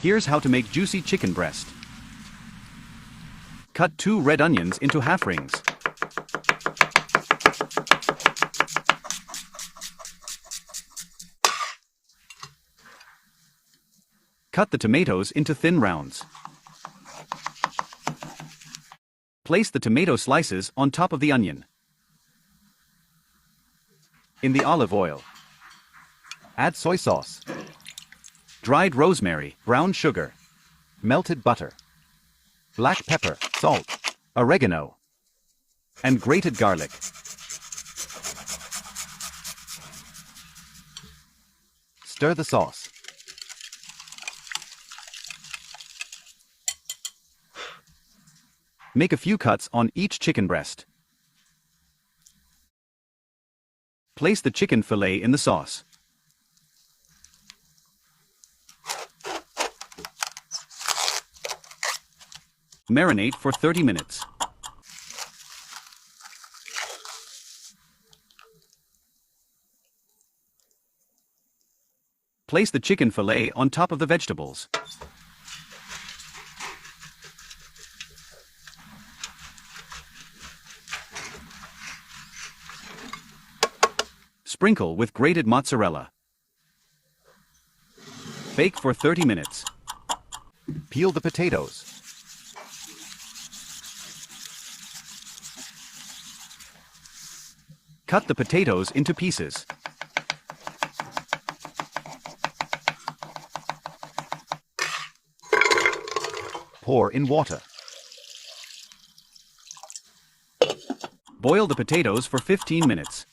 Here's how to make juicy chicken breast. Cut 2 red onions into half rings. Cut the tomatoes into thin rounds. Place the tomato slices on top of the onion. In the olive oil, add soy sauce, dried rosemary, brown sugar, melted butter, black pepper, salt, oregano, and grated garlic. Stir the sauce. Make a few cuts on each chicken breast. Place the chicken fillet in the sauce. Marinate for 30 minutes. Place the chicken fillet on top of the vegetables. Sprinkle with grated mozzarella. Bake for 30 minutes. Peel the potatoes. Cut the potatoes into pieces. Pour in water. Boil the potatoes for 15 minutes.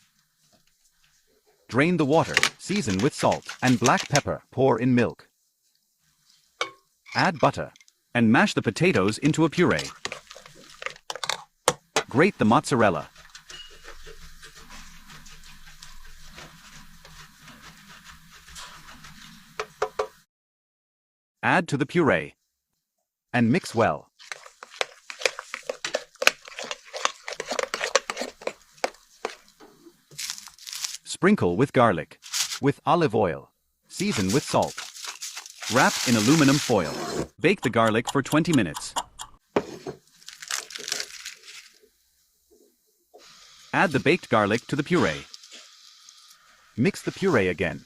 Drain the water, season with salt and black pepper, pour in milk. Add butter, and mash the potatoes into a puree. Grate the mozzarella. Add to the puree, and mix well. Sprinkle with garlic, with olive oil, season with salt. Wrap in aluminum foil. Bake the garlic for 20 minutes. Add the baked garlic to the puree. Mix the puree again.